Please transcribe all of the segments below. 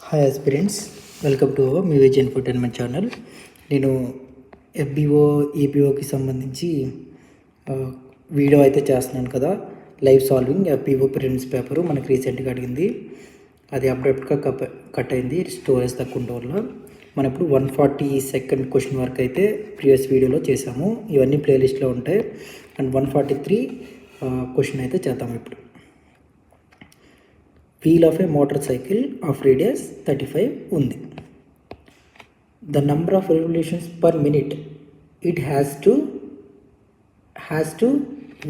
Hi aspirants, welcome to music infotainment channel. నేను FBO ఈపీఓకి సంబంధించి video అయితే చేస్తున్నాను కదా. Live solving FBO prelims paper మనకి రీసెంట్గా అడిగింది. అది అప్డేట్గా కట్ అయింది స్టోరేజ్ తక్కువ ఉండడం వల్ల. మనం ఇప్పుడు 142nd క్వశ్చన్ వరకు అయితే ప్రీవియస్ వీడియోలో చేసాము. ఇవన్నీ ప్లేలిస్ట్లో ఉంటాయి. అండ్ 143 క్వశ్చన్ అయితే చేద్దాము ఇప్పుడు. Wheel of a motorcycle of radius 35 ఉంది. The number of revolutions per minute it has to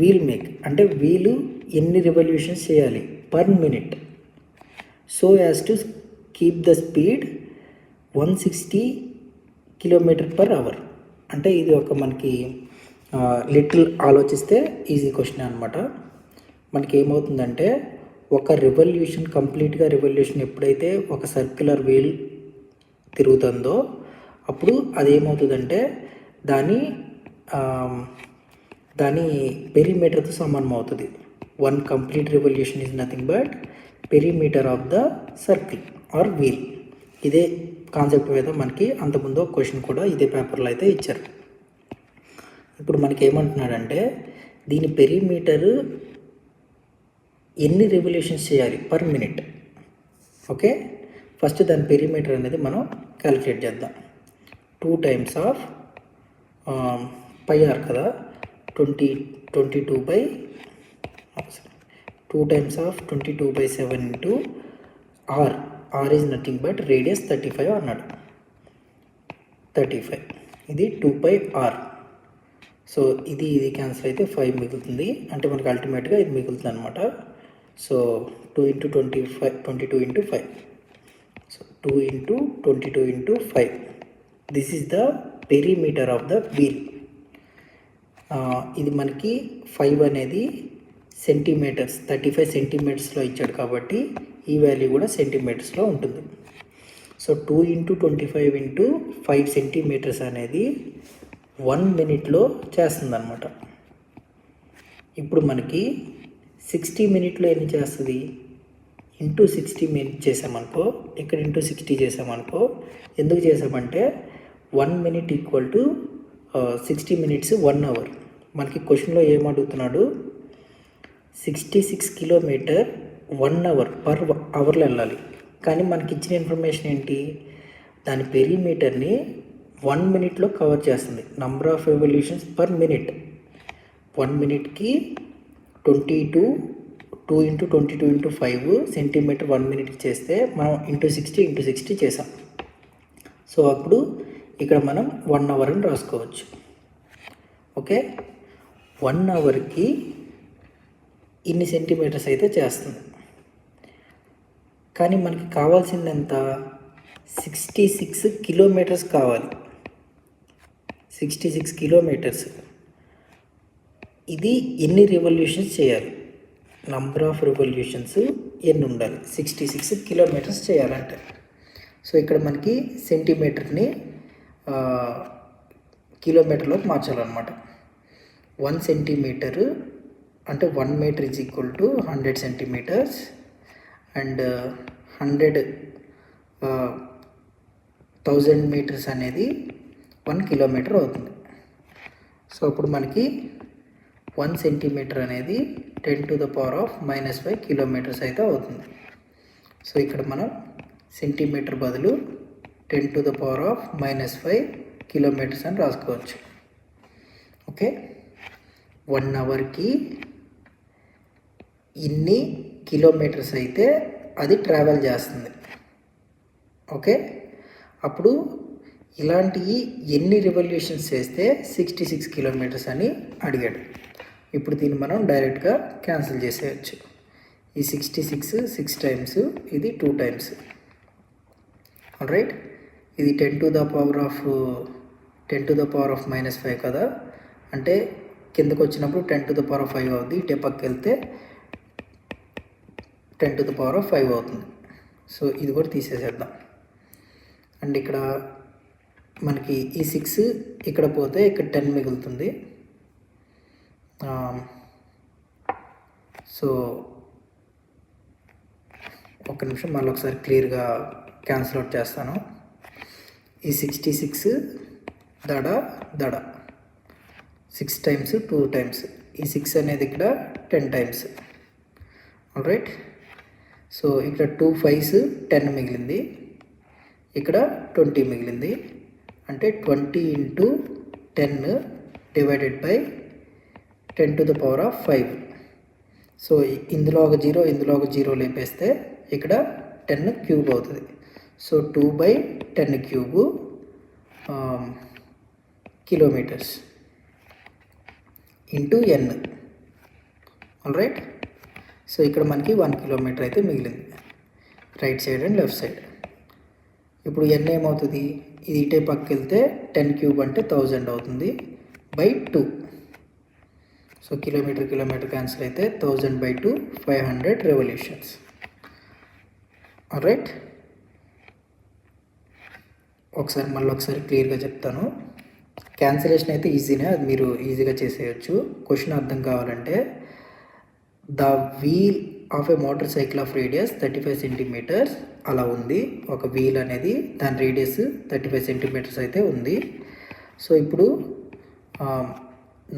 wheel make, అంటే వీలు ఎన్ని రెవల్యూషన్స్ చేయాలి per minute, so as to keep the speed 160 km/h. అంటే ఇది ఒక మనకి లిటిల్ ఆలోచిస్తే ఈజీ క్వశ్చన్ అనమాట. మనకి ఏమవుతుందంటే ఒక రెవల్యూషన్ కంప్లీట్గా రెవల్యూషన్ ఎప్పుడైతే ఒక సర్క్యులర్ వీల్ తిరుగుతుందో అప్పుడు అదేమవుతుందంటే దాని పెరిమీటర్తో సమానం అవుతుంది. One complete revolution is nothing but perimeter of the circle are wheel. ఇదే కాన్సెప్ట్ మీద మనకి అంతకుముందు క్వశ్చన్ కూడా ఇదే పేపర్లో అయితే ఇచ్చారు. ఇప్పుడు మనకి ఏమంటున్నాడంటే దీని పెరిమీటరు ఎన్ని రెవల్యూషన్స్ చేయాలి పర్ మినిట్. ఓకే, ఫస్ట్ దాని పెరిమీటర్ అనేది మనం క్యాలిక్యులేట్ చేద్దాం. 2 times of πr కదా, 2 times of 22/7 into r. r is nothing but radius 35 అన్నాడు. 35 ఇది 2πr. సో ఇది క్యాన్సిల్ అయితే 5 మిగులుతుంది. అంటే మనకి అల్టిమేట్గా ఇది మిగులుతుంది అనమాట. So 2 into 25, 22 into 5. So 2 into 22 into 5. This is the perimeter of the wheel. ఇది మనకి 5 అనేది సెంటీమీటర్స్, 35 సెంటీమీటర్స్లో ఇచ్చాడు కాబట్టి ఈ వాల్యూ కూడా సెంటీమీటర్స్లో ఉంటుంది. సో 2 into 25 into 5 సెంటీమీటర్స్ అనేది 1 minute చేస్తుంది అనమాట. ఇప్పుడు మనకి 60 minutes ఎన్ని చేస్తుంది, ఇంటూ 60 minutes చేసామనుకో, ఇక్కడ ఇంటూ 60 చేసామనుకో. ఎందుకు చేసామంటే 1 minute equal to 60 minutes 1 hour. మనకి క్వశ్చన్లో ఏమడుగుతున్నాడు, 66 km 1 hour పర్ అవర్లో వెళ్ళాలి. కానీ మనకి ఇచ్చిన ఇన్ఫర్మేషన్ ఏంటి, దాని పెరిమీటర్ని 1 minute కవర్ చేస్తుంది. Number of revolutions per minute 1 minuteకి 2 into 22 into 5 సెంటీమీటర్ 1 minute చేస్తే మనం ఇంటూ 60 చేసాం. సో అప్పుడు ఇక్కడ మనం 1 hour అని రాసుకోవచ్చు. ఓకే, 1 hourకి ఇన్ని సెంటీమీటర్స్ అయితే చేస్తుంది. కానీ మనకి కావాల్సింది ఎంత, 66 kilometers కావాలి. 66 kilometers. ఇది ఎన్ని రెవల్యూషన్స్ చేయాలి, నంబర్ ఆఫ్ రెవల్యూషన్స్ ఎన్ని ఉండాలి, 66 kilometers చేయాలంటే. సో ఇక్కడ మనకి సెంటీమీటర్ని కిలోమీటర్లోకి మార్చాలన్నమాట. 1 centimeter అంటే 1 meter is equal to 100 centimeters and 100,000 meters అనేది 1 kilometer అవుతుంది. సో అప్పుడు మనకి 1 centimeter అనేది 10⁻⁻5 kilometers అయితే అవుతుంది. సో ఇక్కడ మనం సెంటీమీటర్ బదులు 10⁻⁻5 kilometers అని రాసుకోవచ్చు. ఓకే, 1 hourకి ఇన్ని కిలోమీటర్స్ అయితే అది ట్రావెల్ చేస్తుంది. ఓకే, అప్పుడు ఇలాంటివి ఎన్ని రెవల్యూషన్స్ చేస్తే 66 kilometers అని అడిగాడు. ఇప్పుడు దీన్ని మనం డైరెక్ట్గా క్యాన్సిల్ చేసేయచ్చు. ఈ 66 6 times, ఇది 2 times. ఆల్రైట్, ఇది 10⁻⁻5 కదా, అంటే కిందకు వచ్చినప్పుడు 10⁻5 అవుతుంది. ఇటే పక్కకి వెళ్తే 10⁻5 అవుతుంది. సో ఇది కూడా తీసేసేద్దాం. అండ్ ఇక్కడ మనకి ఈ 6 ఇక్కడ పోతే ఇక్కడ 10 మిగులుతుంది. సో ఒక్క నిమిషం మళ్ళీ ఒకసారి క్లియర్గా క్యాన్సిల్ అవుట్ చేస్తాను. ఈ 66 దడ దడ 6 టైమ్స్ 2 టైమ్స్, ఈ 6 అనేది ఇక్కడ 10 టైమ్స్. ఆల్రైట్, సో ఇక్కడ 2 5s 10 మిగిలింది, ఇక్కడ 20 మిగిలింది. అంటే 20 × 10 డివైడెడ్ బై 10⁵. సో ఇందులో ఒక 0 ఇందులో ఒక 0 లేపేస్తే ఇక్కడ 10³ అవుతుంది. So 2/10³ kilometres into n. Alright, so ఇక్కడ మనకి 1 కిలోమీటర్ అయితే మిగిలింది, right side and left side. ఇప్పుడు n ఏమవుతుంది, ఇది ఇటే పక్కకి వెళ్తే 10³ అంటే 1000 అవుతుంది బై 2. సో కిలోమీటర్ క్యాన్సిల్ అయితే 1000/2 500 రెవల్యూషన్స్. ఆల్రైట్, మళ్ళీ ఒకసారి క్లియర్గా చెప్తాను. క్యాన్సిలేషన్ అయితే ఈజీనే, అది మీరు ఈజీగా చేసేయచ్చు. క్వశ్చన్ అర్థం కావాలంటే, the wheel of a motorcycle of radius 35 centimetres అలా ఉంది. ఒక వీల్ అనేది దాని రేడియస్ 35 సెంటీమీటర్స్ అయితే ఉంది. సో ఇప్పుడు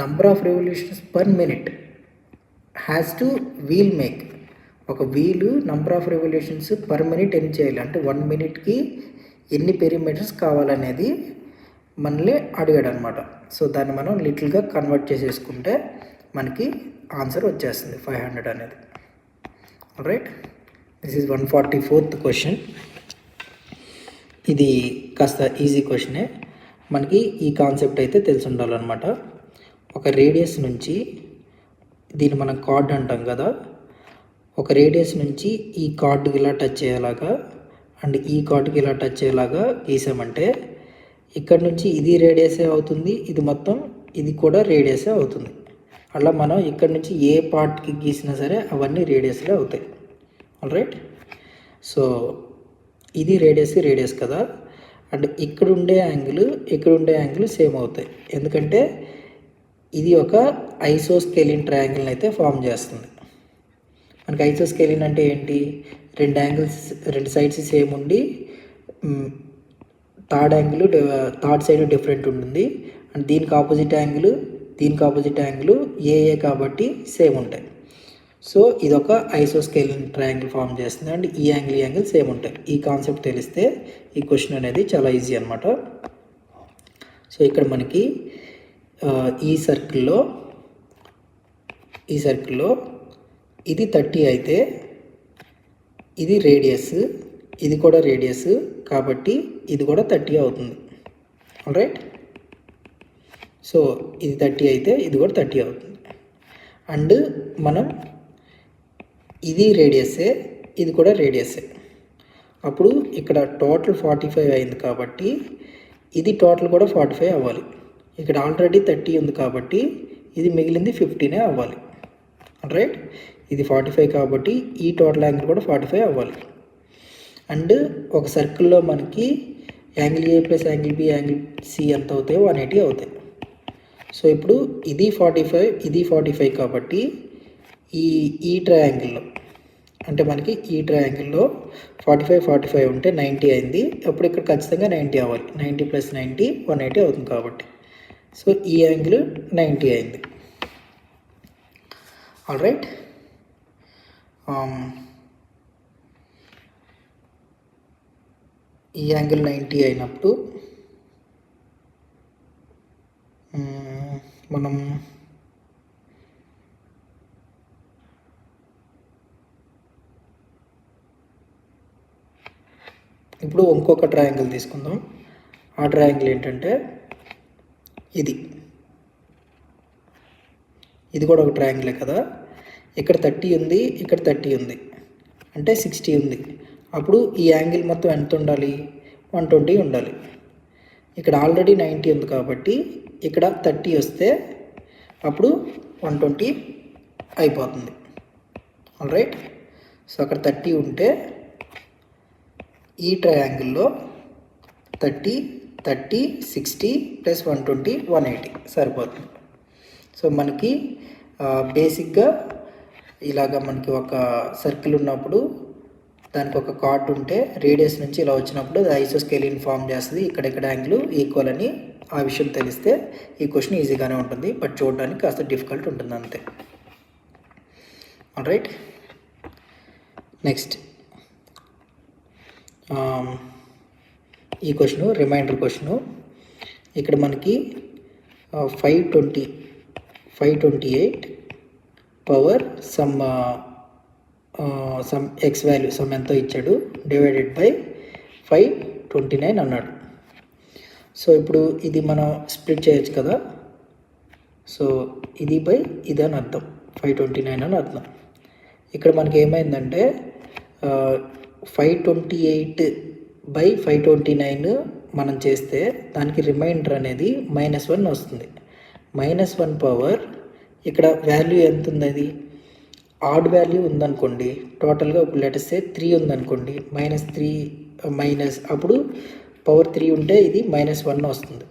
number of revolutions per minute has to wheel make. ఒక wheel number of revolutions per minute ఎన్ని చేయాలి అంటే 1 మినిట్కి ఎన్ని పెరిమీటర్స్ కావాలనేది మనల్ని అడిగాడు అనమాట. సో దాన్ని మనం లిటిల్గా కన్వర్ట్ చేసేసుకుంటే మనకి ఆన్సర్ వచ్చేస్తుంది 500 అనేది. Right, this is 144th question. ఇది కాస్త ఈజీ క్వశ్చనే. మనకి ఈ కాన్సెప్ట్ అయితే తెలిసి ఉండాలన్నమాట. ఒక రేడియస్ నుంచి, దీన్ని మనం కార్డ్ అంటాం కదా, ఒక రేడియస్ నుంచి ఈ కార్డుకి ఇలా టచ్ అయ్యేలాగా అండ్ ఈ కార్డుకి ఇలా టచ్ అయ్యేలాగా గీసామంటే ఇక్కడ నుంచి ఇది రేడియసే అవుతుంది, ఇది మొత్తం ఇది కూడా రేడియసే అవుతుంది. అలా మనం ఇక్కడ నుంచి ఏ పార్ట్కి గీసినా సరే అవన్నీ రేడియస్లే అవుతాయి. ఆల్రైట్, సో ఇది రేడియస్ కదా, అండ్ ఇక్కడ ఉండే యాంగిల్ సేమ్ అవుతాయి. ఎందుకంటే ఇది ఒక ఐసోస్కేలిన్ ట్రయాంగిల్ని అయితే ఫామ్ చేస్తుంది. మనకి ఐసోస్కేలిన్ అంటే ఏంటి, రెండు సైడ్స్ సేమ్ ఉండి థర్డ్ సైడ్ డిఫరెంట్ ఉంటుంది. అండ్ దీనికి ఆపోజిట్ యాంగిల్ ఏ కాబట్టి సేమ్ ఉంటాయి. సో ఇది ఒక ఐసోస్కేలిన్ ట్రయాంగిల్ ఫామ్ చేస్తుంది అండ్ ఈ యాంగిల్ సేమ్ ఉంటాయి. ఈ కాన్సెప్ట్ తెలిస్తే ఈ క్వశ్చన్ అనేది చాలా ఈజీ అనమాట. సో ఇక్కడ మనకి ఈ సర్కిల్లో ఇది 30 అయితే ఇది రేడియస్, ఇది కూడా రేడియస్ కాబట్టి ఇది కూడా 30 అవుతుంది. ఆల్రైట్, సో ఇది 30 అయితే ఇది కూడా 30 అవుతుంది. అండ్ మనం ఇది రేడియసే, ఇది కూడా రేడియసే. అప్పుడు ఇక్కడ టోటల్ 45 అయింది కాబట్టి ఇది టోటల్ కూడా 45 అవ్వాలి. ఇక్కడ ఆల్రెడీ 30 ఉంది కాబట్టి ఇది మిగిలింది 15 అవ్వాలి. రైట్, ఇది 45 కాబట్టి ఈ టోటల్ యాంగిల్ కూడా 45 అవ్వాలి. అండ్ ఒక సర్కిల్లో మనకి angle A plus angle B angle C ఎంత అవుతాయో 180 అవుతాయి. సో ఇప్పుడు ఇది 45 కాబట్టి ఈ ట్రయాంగిల్లో అంటే మనకి ఈ ట్రయాంగిల్లో 45 ఉంటే 90 అయింది. అప్పుడు ఇక్కడ ఖచ్చితంగా 90 అవ్వాలి. 90 + 90 180 అవుతుంది కాబట్టి సో ఈ యాంగిల్ 90 అయింది. ఆల్రైట్, ఈ యాంగిల్ 90 అయినప్పుడు మనం ఇప్పుడు ఇంకొక ట్రయాంగిల్ తీసుకుందాం. ఆ ట్రయాంగిల్ ఏంటంటే ఇది కూడా ఒక ట్రయాంగిలే కదా. ఇక్కడ 30 ఉంది, ఇక్కడ 30 ఉంది అంటే 60 ఉంది. అప్పుడు ఈ యాంగిల్ మొత్తం ఎంత ఉండాలి, 120 ఉండాలి. ఇక్కడ ఆల్రెడీ 90 ఉంది కాబట్టి ఇక్కడ 30 వస్తే అప్పుడు 120 అయిపోతుంది. ఆల్రైట్, సో అక్కడ 30 ఉంటే ఈ ట్రయాంగిల్లో 30 60 + 120 180 సరిపోతుంది. సో మనకి బేసిక్గా ఇలాగ మనకి ఒక సర్కిల్ ఉన్నప్పుడు దానికి ఒక కార్డ్ ఉంటే రేడియస్ నుంచి ఇలా వచ్చినప్పుడు అది ఐసోస్కేలిన్ ఫామ్ చేస్తుంది, ఇక్కడెక్కడ యాంగిల్ ఈక్వల్ అని ఆ విషయం తెలిస్తే ఈ క్వశ్చన్ ఈజీగానే ఉంటుంది, బట్ చూడడానికి కాస్త డిఫికల్ట్ ఉంటుంది అంతే. ఆల్రైట్, నెక్స్ట్ ఈ క్వశ్చను రిమైండర్ క్వశ్చను. ఇక్కడ మనకి 528 power some X value some ఎంతో ఇచ్చాడు, డివైడెడ్ బై 529 అన్నాడు. సో ఇప్పుడు ఇది మనం స్ప్లిట్ చేయొచ్చు కదా. సో ఇది బై ఇది అని అర్థం, 529 అని అర్థం. ఇక్కడ మనకి ఏమైందంటే 528 బై 529 మనం చేస్తే దానికి రిమైండర్ అనేది -1 వస్తుంది. -1 పవర్ ఇక్కడ వాల్యూ ఎంత ఉంది, అది ఆడ్ వాల్యూ ఉందనుకోండి, టోటల్గా ఇప్పుడు లెటర్స్ 3 ఉందనుకోండి, -3 అప్పుడు పవర్ 3 ఉంటే ఇది -1 వస్తుంది.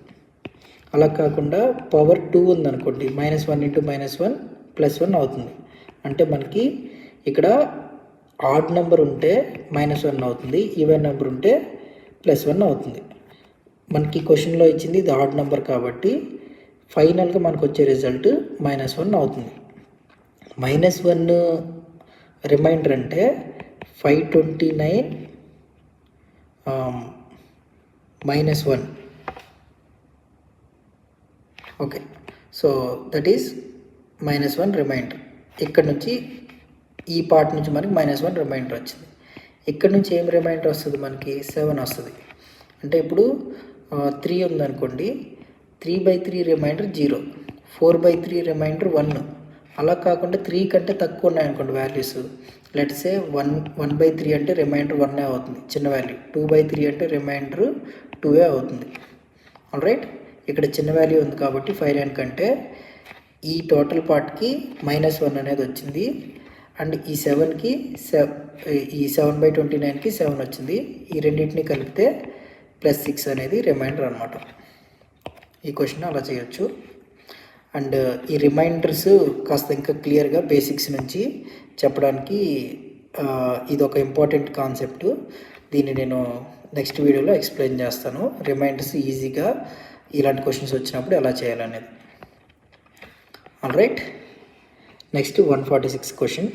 అలా కాకుండా పవర్ 2 ఉందనుకోండి, -1 × -1 +1 అవుతుంది. అంటే మనకి ఇక్కడ ఆడ్ నెంబర్ ఉంటే -1 అవుతుంది, ఈవెన్ నెంబర్ ఉంటే +1 అవుతుంది. మనకి క్వశ్చన్లో ఇచ్చింది ఇది ఆడ్ నెంబర్ కాబట్టి ఫైనల్గా మనకు వచ్చే రిజల్ట్ -1 అవుతుంది. -1 రిమైండర్ అంటే 529 -1. Okay, so that is -1 remainder. ఇక్కడ నుంచి ఈ పార్ట్ నుంచి మనకి -1 రిమైండర్ వచ్చింది. ఇక్కడ నుంచి ఏం రిమైండర్ వస్తుంది, మనకి 7 వస్తుంది. అంటే ఇప్పుడు 3 ఉందనుకోండి, 3/3 రిమైండర్ 0, 4/3 రిమైండర్ 1. అలా కాకుండా 3 కంటే తక్కువ ఉన్నాయనుకోండి వాల్యూస్, లెట్స్ సే 1/3 అంటే రిమైండర్ 1 అవుతుంది చిన్న వాల్యూ, 2/3 అంటే రిమైండర్ 2 అవుతుంది. ఆల్రైట్, ఇక్కడ చిన్న వాల్యూ ఉంది కాబట్టి 5 కంటే ఈ టోటల్ పార్ట్కి -1 అనేది వచ్చింది, అండ్ ఈ 7కి ఈ 7/29కి 7 వచ్చింది. ఈ రెండింటిని కలిపితే +6 అనేది రిమైండర్ అనమాట. ఈ క్వశ్చన్ అలా చేయొచ్చు. అండ్ ఈ రిమైండర్స్ కాస్త ఇంకా క్లియర్గా బేసిక్స్ నుంచి చెప్పడానికి ఇది ఒక ఇంపార్టెంట్ కాన్సెప్ట్. దీన్ని నేను నెక్స్ట్ వీడియోలో ఎక్స్ప్లెయిన్ చేస్తాను. రిమైండర్స్ ఈజీగా ఇలాంటి క్వశ్చన్స్ వచ్చినప్పుడు ఎలా చేయాలనేది. Alright, next 146 question.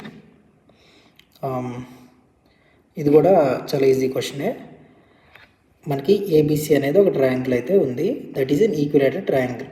ఇది కూడా చాలా ఈజీ క్వశ్చనే. మనకి ఏబిసి అనేది ఒక ట్రయాంగిల్ అయితే ఉంది, that is an equilateral triangle.